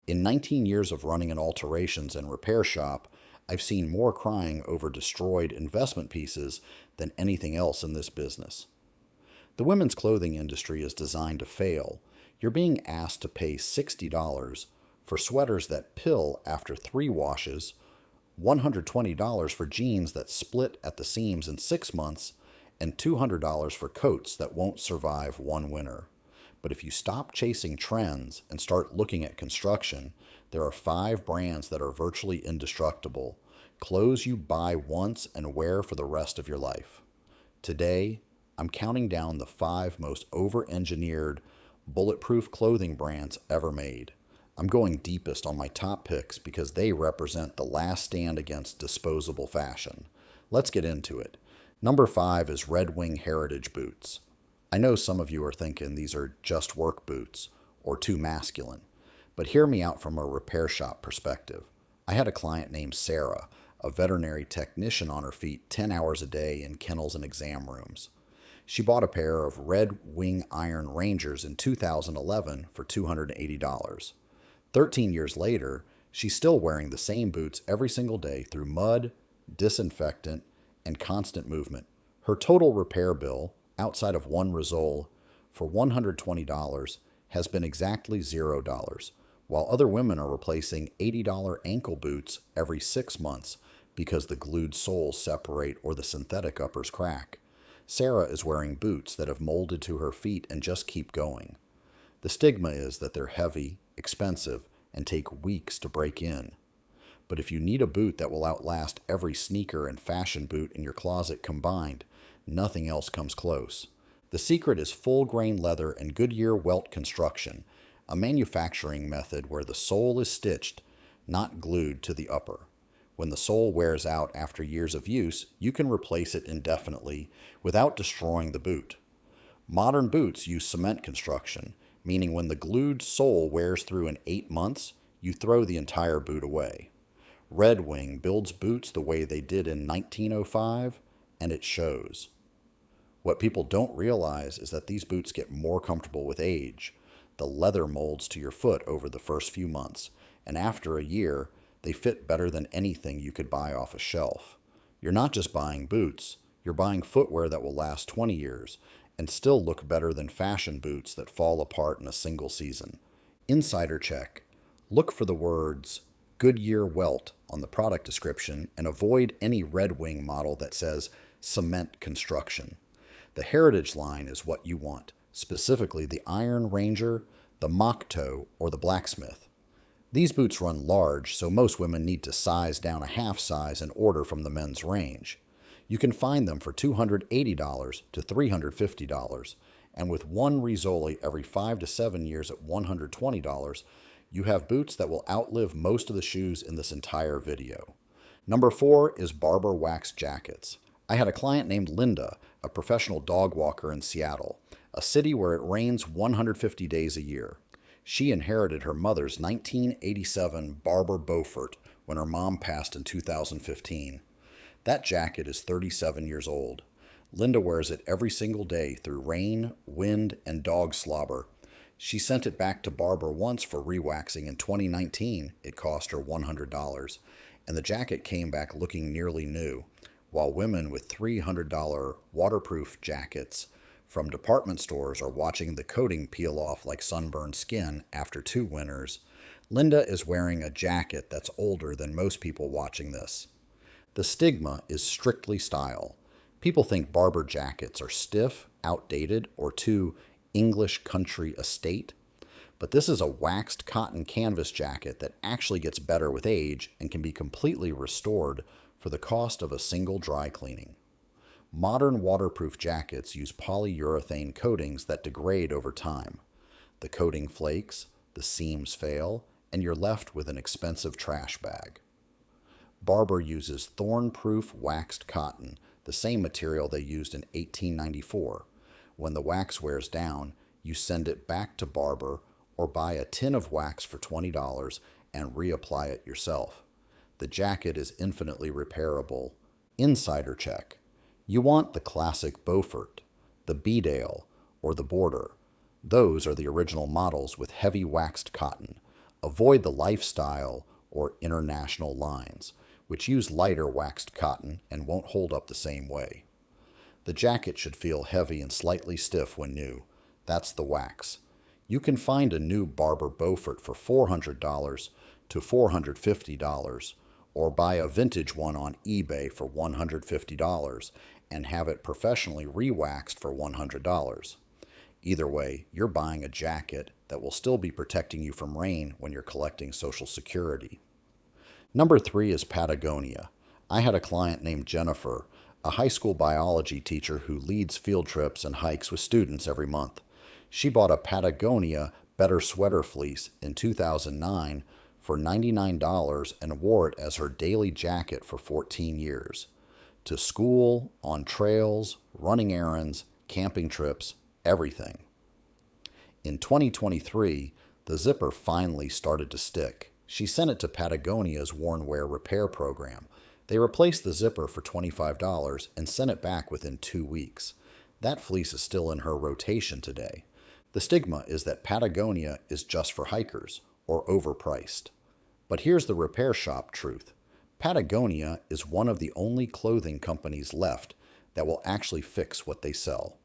In 19 years of running an alterations and repair shop, I've seen more crying over destroyed investment pieces than anything else in this business. The women's clothing industry is designed to fail. You're being asked to pay $60 for sweaters that pill after 3 washes, $120 for jeans that split at the seams in 6 months, and $200 for coats that won't survive 1 winter. But if you stop chasing trends and start looking at construction, there are 5 brands that are virtually indestructible, clothes you buy once and wear for the rest of your life. Today, I'm counting down the 5 most over-engineered, bulletproof clothing brands ever made. I'm going deepest on my top picks because they represent the last stand against disposable fashion. Let's get into it. Number 5 is Red Wing Heritage Boots. I know some of you are thinking these are just work boots or too masculine, but hear me out from a repair shop perspective. I had a client named Sarah, a veterinary technician on her feet 10 hours a day in kennels and exam rooms. She bought a pair of Red Wing Iron Rangers in 2011 for $280. 13 years later, she's still wearing the same boots every single day through mud, disinfectant, and constant movement. Her total repair bill, outside of one Rizol, for $120 has been exactly $0, while other women are replacing $80 ankle boots every 6 months because the glued soles separate or the synthetic uppers crack. Sarah is wearing boots that have molded to her feet and just keep going. The stigma is that they're heavy, expensive, and take weeks to break in. But if you need a boot that will outlast every sneaker and fashion boot in your closet combined, nothing else comes close. The secret is full-grain leather and Goodyear welt construction, a manufacturing method where the sole is stitched, not glued to the upper. When the sole wears out after years of use, you can replace it indefinitely without destroying the boot. Modern boots use cement construction, meaning when the glued sole wears through in 8 months, you throw the entire boot away. Red Wing builds boots the way they did in 1905, and it shows. What people don't realize is that these boots get more comfortable with age. The leather molds to your foot over the first few months, and after a year, they fit better than anything you could buy off a shelf. You're not just buying boots, you're buying footwear that will last 20 years and still look better than fashion boots that fall apart in a single season. Insider check. Look for the words Goodyear welt on the product description and avoid any Red Wing model that says cement construction. The Heritage line is what you want, specifically the Iron Ranger, the Mock Toe, or the Blacksmith. These boots run large, so most women need to size down a half size and order from the men's range. You can find them for $280 to $350, and with one Rizzoli every 5 to 7 years at $120, you have boots that will outlive most of the shoes in this entire video. Number 4 is Barbour Wax Jackets. I had a client named Linda, a professional dog walker in Seattle, a city where it rains 150 days a year. She inherited her mother's 1987 Barbour Beaufort when her mom passed in 2015. That jacket is 37 years old. Linda wears it every single day through rain, wind, and dog slobber. She sent it back to Barbour once for rewaxing in 2019. It cost her $100, and the jacket came back looking nearly new, while women with $300 waterproof jackets from department stores are watching the coating peel off like sunburned skin after 2 winters. Linda is wearing a jacket that's older than most people watching this. The stigma is strictly style. People think Barbour jackets are stiff, outdated, or too English country estate, but this is a waxed cotton canvas jacket that actually gets better with age and can be completely restored for the cost of a single dry cleaning. Modern waterproof jackets use polyurethane coatings that degrade over time. The coating flakes, the seams fail, and you're left with an expensive trash bag. Barbour uses thorn-proof waxed cotton, the same material they used in 1894. When the wax wears down, you send it back to Barbour or buy a tin of wax for $20 and reapply it yourself. The jacket is infinitely repairable. Insider check. You want the classic Beaufort, the Bedale, or the Border. Those are the original models with heavy waxed cotton. Avoid the lifestyle or international lines, which use lighter waxed cotton and won't hold up the same way. The jacket should feel heavy and slightly stiff when new. That's the wax. You can find a new Barbour Beaufort for $400 to $450, or buy a vintage one on eBay for $150 and have it professionally re-waxed for $100. Either way, you're buying a jacket that will still be protecting you from rain when you're collecting Social Security. Number 3 is Patagonia. I had a client named Jennifer, a high school biology teacher who leads field trips and hikes with students every month. She bought a Patagonia Better Sweater fleece in 2009 for $99 and wore it as her daily jacket for 14 years. To school, on trails, running errands, camping trips, everything. In 2023, the zipper finally started to stick. She sent it to Patagonia's Worn Wear repair program. They replaced the zipper for $25 and sent it back within 2 weeks. That fleece is still in her rotation today. The stigma is that Patagonia is just for hikers or overpriced. But here's the repair shop truth. Patagonia is one of the only clothing companies left that will actually fix what they sell.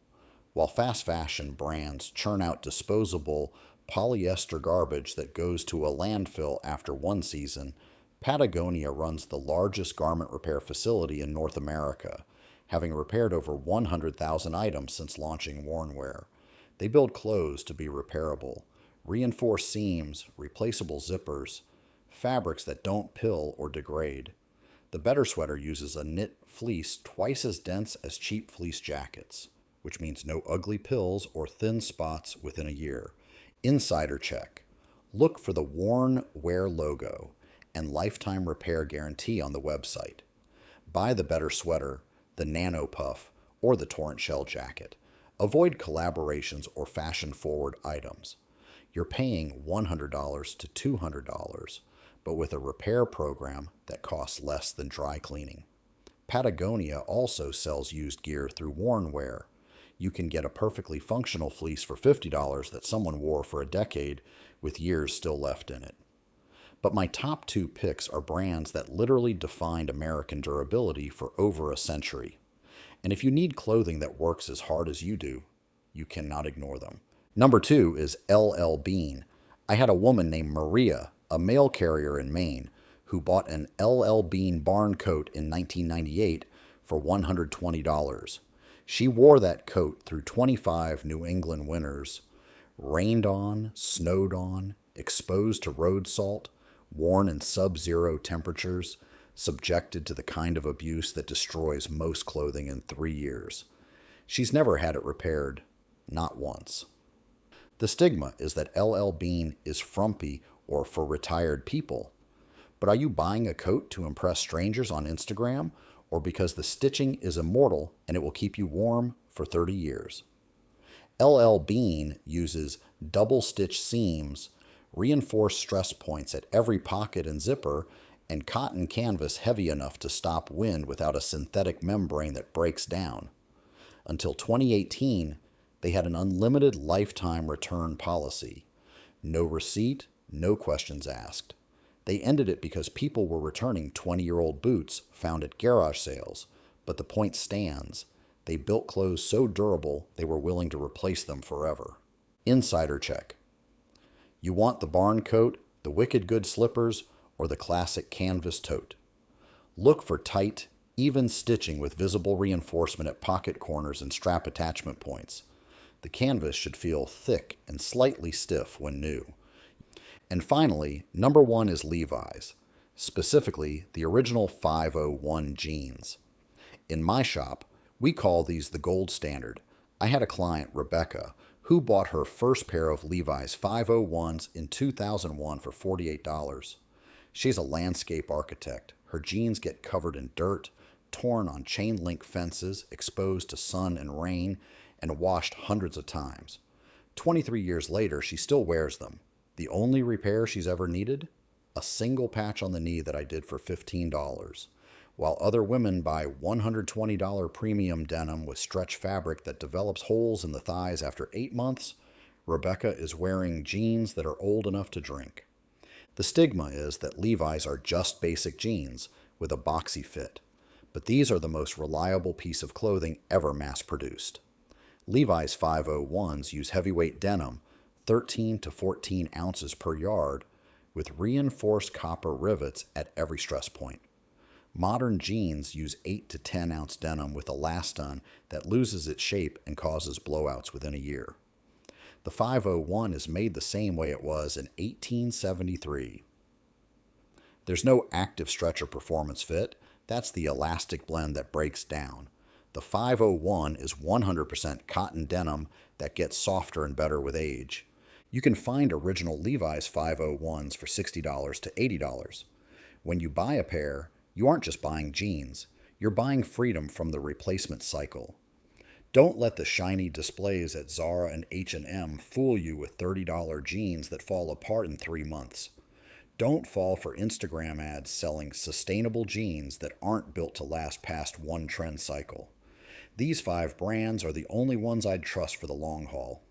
While fast fashion brands churn out disposable polyester garbage that goes to a landfill after one season, Patagonia runs the largest garment repair facility in North America, having repaired over 100,000 items since launching Worn Wear. They build clothes to be repairable, reinforced seams, replaceable zippers, fabrics that don't pill or degrade. The Better Sweater uses a knit fleece twice as dense as cheap fleece jackets, which means no ugly pills or thin spots within a year. Insider check. Look for the Worn Wear logo and lifetime repair guarantee on the website. Buy the Better Sweater, the Nano Puff, or the Torrent Shell jacket. Avoid collaborations or fashion-forward items. You're paying $100 to $200, but with a repair program that costs less than dry cleaning. Patagonia also sells used gear through Worn Wear. You can get a perfectly functional fleece for $50 that someone wore for a decade with years still left in it. But my top 2 picks are brands that literally defined American durability for over a century. And if you need clothing that works as hard as you do, you cannot ignore them. Number 2 is L.L.Bean. I had a woman named Maria, a mail carrier in Maine, who bought an L.L.Bean barn coat in 1998 for $120. She wore that coat through 25 New England winters, rained on, snowed on, exposed to road salt, worn in sub-zero temperatures, subjected to the kind of abuse that destroys most clothing in 3 years. She's never had it repaired, not once. The stigma is that L.L.Bean is frumpy or for retired people. But are you buying a coat to impress strangers on Instagram, or because the stitching is immortal and it will keep you warm for 30 years? L.L.Bean uses double-stitch seams, reinforced stress points at every pocket and zipper, and cotton canvas heavy enough to stop wind without a synthetic membrane that breaks down. Until 2018, they had an unlimited lifetime return policy. No receipt, no questions asked. They ended it because people were returning 20-year-old boots found at garage sales, but the point stands. They built clothes so durable they were willing to replace them forever. Insider check. You want the barn coat, the wicked good slippers, or the classic canvas tote? Look for tight, even stitching with visible reinforcement at pocket corners and strap attachment points. The canvas should feel thick and slightly stiff when new. And finally, number 1 is Levi's, specifically the original 501 jeans. In my shop, we call these the gold standard. I had a client, Rebecca, who bought her first pair of Levi's 501s in 2001 for $48. She's a landscape architect. Her jeans get covered in dirt, torn on chain link fences, exposed to sun and rain, and washed hundreds of times. 23 years later, she still wears them. The only repair she's ever needed? A single patch on the knee that I did for $15. While other women buy $120 premium denim with stretch fabric that develops holes in the thighs after 8 months, Rebecca is wearing jeans that are old enough to drink. The stigma is that Levi's are just basic jeans with a boxy fit, but these are the most reliable piece of clothing ever mass-produced. Levi's 501s use heavyweight denim, 13 to 14 ounces per yard, with reinforced copper rivets at every stress point. Modern jeans use 8 to 10 ounce denim with elaston that loses its shape and causes blowouts within a year. The 501 is made the same way it was in 1873. There's no active stretch or performance fit. That's the elastic blend that breaks down. The 501 is 100% cotton denim that gets softer and better with age. You can find original Levi's 501s for $60 to $80. When you buy a pair, you aren't just buying jeans. You're buying freedom from the replacement cycle. Don't let the shiny displays at Zara and H&M fool you with $30 jeans that fall apart in 3 months. Don't fall for Instagram ads selling sustainable jeans that aren't built to last past one trend cycle. These 5 brands are the only ones I'd trust for the long haul.